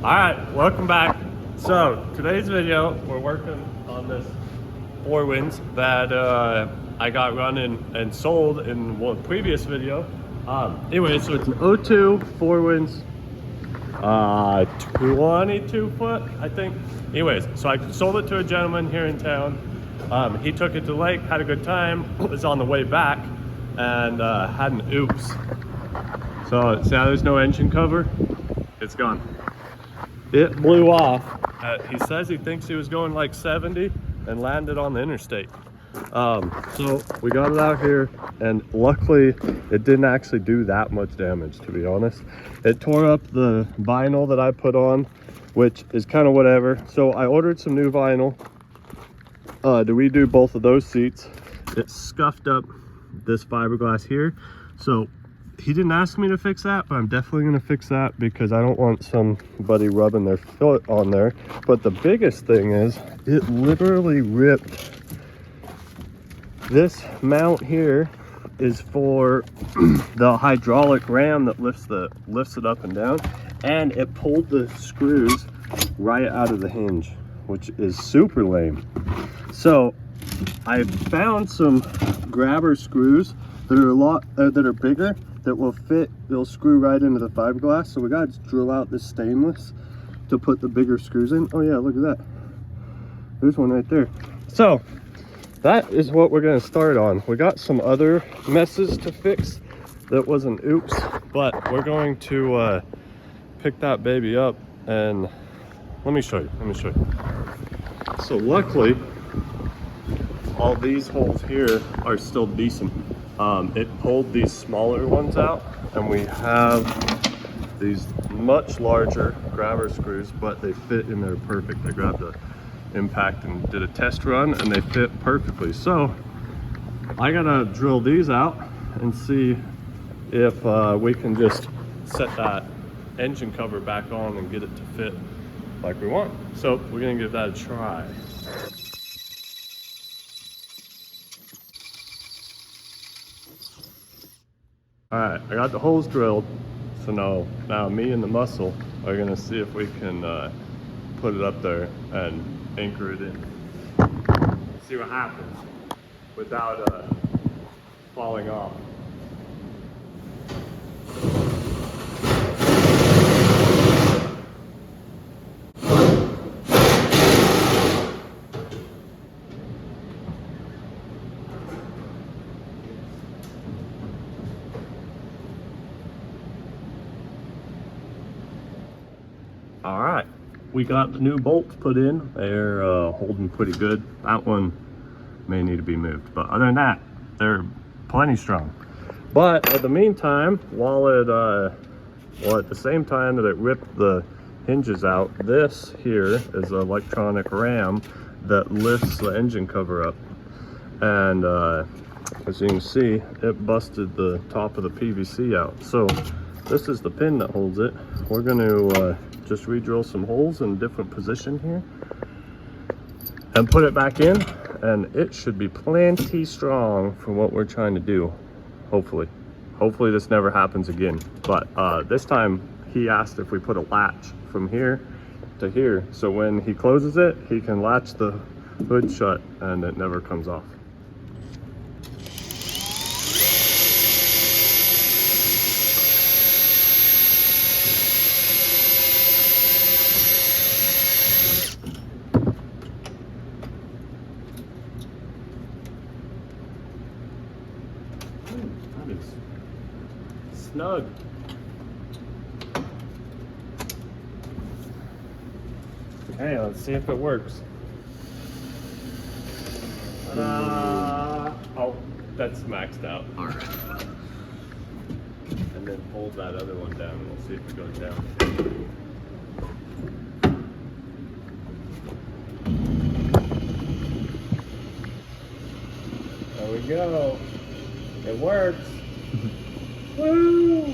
All right, welcome back. So today's video, we're working on this Four Winds that I got running and sold in one previous video. Anyway, so it's an 02 Four Winds, 22 foot, I think. Anyways, so I sold it to a gentleman here in town. He took it to the lake, had a good time, was on the way back, and had an oops. So see how there's no engine cover? It's gone. It blew off. He says he thinks he was going like 70 and landed on the interstate. So we got it out here, and luckily it didn't actually do that much damage, to be honest. It tore up the vinyl that I put on, which is kind of whatever. So I ordered some new vinyl to redo both of those seats. It scuffed up this fiberglass here. So he didn't ask me to fix that, but I'm definitely going to fix that because I don't want somebody rubbing their foot on there. But the biggest thing is it literally ripped. This mount here is for the hydraulic ram that lifts it up and down, and it pulled the screws right out of the hinge, which is super lame. So I found some grabber screws that are that are bigger, that will fit. They'll screw right into the fiberglass. So we got to drill out this stainless to put the bigger screws in. Oh yeah, look at that. There's one right there. So that is what we're going to start on. We got some other messes to fix that was an oops, but we're going to pick that baby up, and let me show you. So luckily all these holes here are still decent. It pulled these smaller ones out, and we have these much larger grabber screws, but they fit in there perfect. I grabbed the impact and did a test run, and they fit perfectly. So I gotta drill these out and see if we can just set that engine cover back on and get it to fit like we want. So we're gonna give that a try. All right, I got the holes drilled. So now me and the muscle are gonna see if we can put it up there and anchor it in. See what happens without falling off. All right, we got the new bolts put in. They're holding pretty good. That one may need to be moved, but other than that, they're plenty strong. But at the meantime, at the same time that it ripped the hinges out, this here is an electronic ram that lifts the engine cover up. And as you can see, it busted the top of the PVC out. So this is the pin that holds it. We're going to just re-drill some holes in a different position here and put it back in, and it should be plenty strong for what we're trying to do. Hopefully this never happens again. But this time he asked if we put a latch from here to here, so when he closes it, he can latch the hood shut and it never comes off. That is snug. Okay, let's see if it works. Oh, that's maxed out. All right. And then hold that other one down, and we'll see if it goes down. There we go. It works. Woo!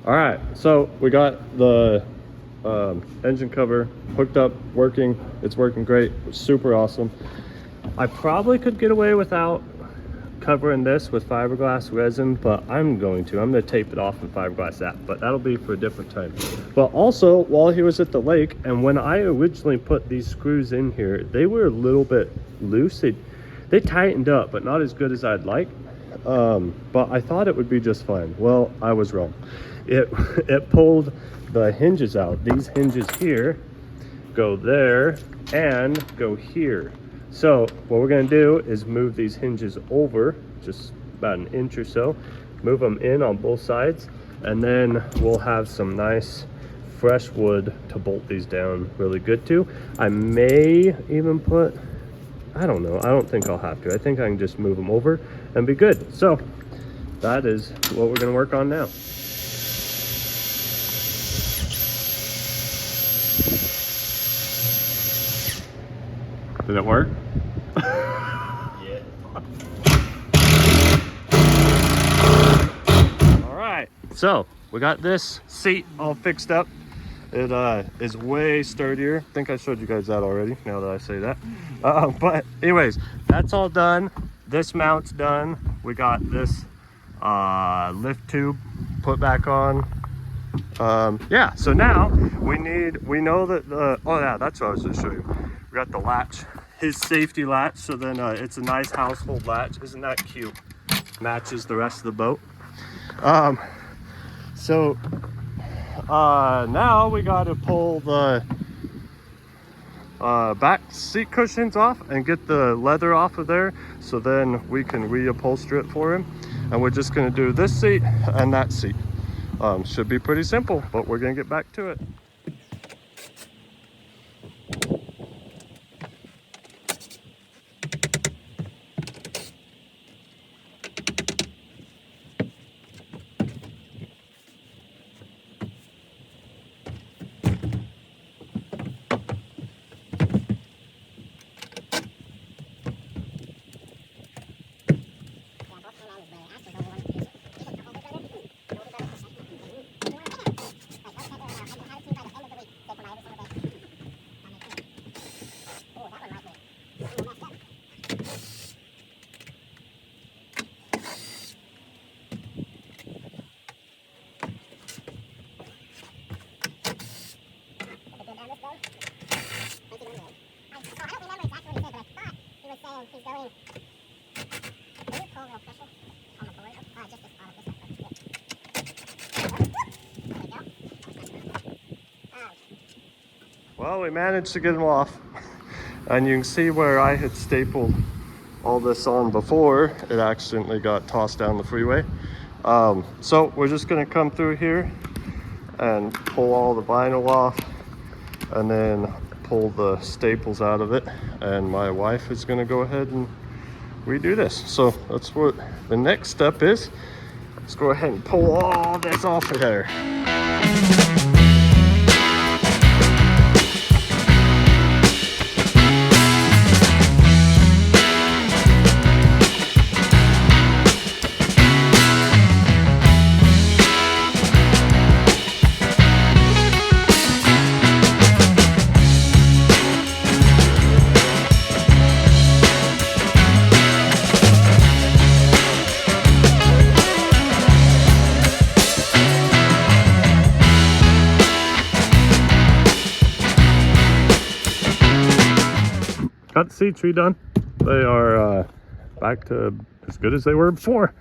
All right, so we got the engine cover hooked up, working. It's working great. It's super awesome. I probably could get away without covering this with fiberglass resin, but I'm going to tape it off and fiberglass that, but that'll be for a different time. But also, while he was at the lake, and when I originally put these screws in here, they were a little bit loose. They tightened up, but not as good as I'd like. But I thought it would be just fine. Well, I was wrong. It pulled the hinges out. These hinges here go there and go here. So what we're going to do is move these hinges over just about an inch or so, move them in on both sides, and then we'll have some nice fresh wood to bolt these down really good to. I may even put, I don't know, I don't think I'll have to. I think I can just move them over and be good. So that is what we're going to work on now. Did it work? Yeah. All right, so we got this seat all fixed up. It is way sturdier. I think I showed you guys that already, now that I say that. But anyways, that's all done. This mount's done. We got this lift tube put back on. Yeah, so now we know that oh yeah, that's what I was going to show you. We got the latch, his safety latch, so then it's a nice household latch. Isn't that cute? Matches the rest of the boat. So now we got to pull the back seat cushions off and get the leather off of there, so then we can reupholster it for him. And we're just going to do this seat and that seat. Should be pretty simple, but we're going to get back to it. He's going. Is it cold or pressure on the board? Just this bottom. There we go. Well, we managed to get them off, and you can see where I had stapled all this on before. It accidentally got tossed down the freeway. So we're just going to come through here and pull all the vinyl off, and then pull the staples out of it, and my wife is going to go ahead and redo this. So that's what the next step is. Let's go ahead and pull all this off of there. Got the seats redone. They are back to as good as they were before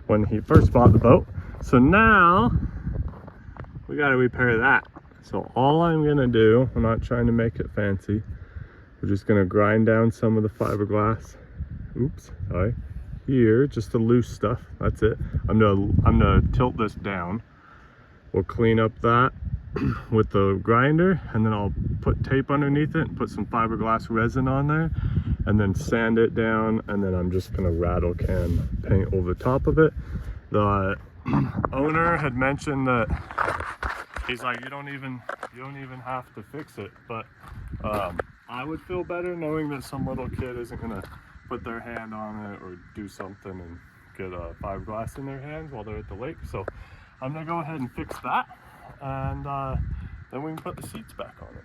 when he first bought the boat. So now we got to repair that. So all I'm gonna do, I'm not trying to make it fancy, we're just gonna grind down some of the fiberglass. Oops, sorry. Here, just the loose stuff. That's it. I'm gonna tilt this down. We'll clean up that with the grinder, and then I'll put tape underneath it and put some fiberglass resin on there, and then sand it down, and then I'm just gonna rattle can paint over the top of it. The owner had mentioned that he's like, you don't even have to fix it, but I would feel better knowing that some little kid isn't gonna put their hand on it or do something and get fiberglass in their hands while they're at the lake. So I'm gonna go ahead and fix that, and then we can put the seats back on it.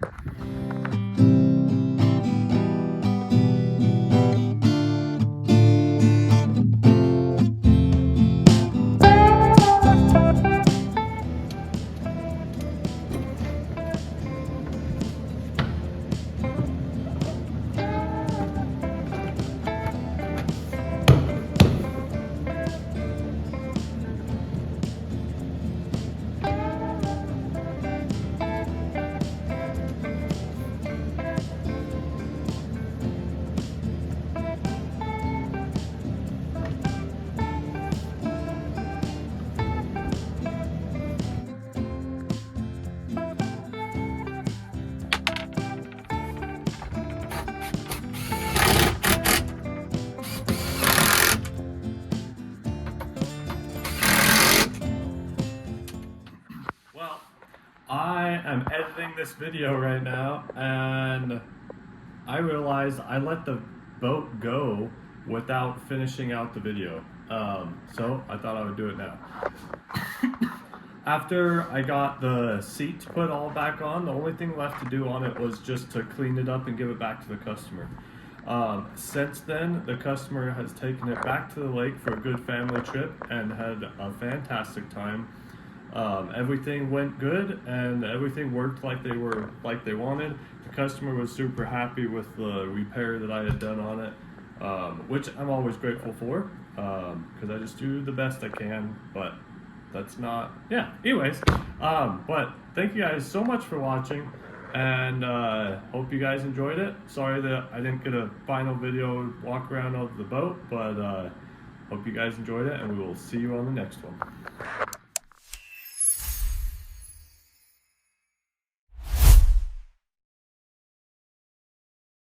Well, I am editing this video right now, and I realized I let the boat go without finishing out the video. So I thought I would do it now. After I got the seats put all back on, the only thing left to do on it was just to clean it up and give it back to the customer. Since then, the customer has taken it back to the lake for a good family trip and had a fantastic time. Everything went good and everything worked like they wanted. The customer was super happy with the repair that I had done on it, which I'm always grateful for, because I just do the best I can, but that's not, yeah, anyways, but thank you guys so much for watching, and hope you guys enjoyed it. Sorry that I didn't get a final video walk around of the boat, but hope you guys enjoyed it, and we will see you on the next one.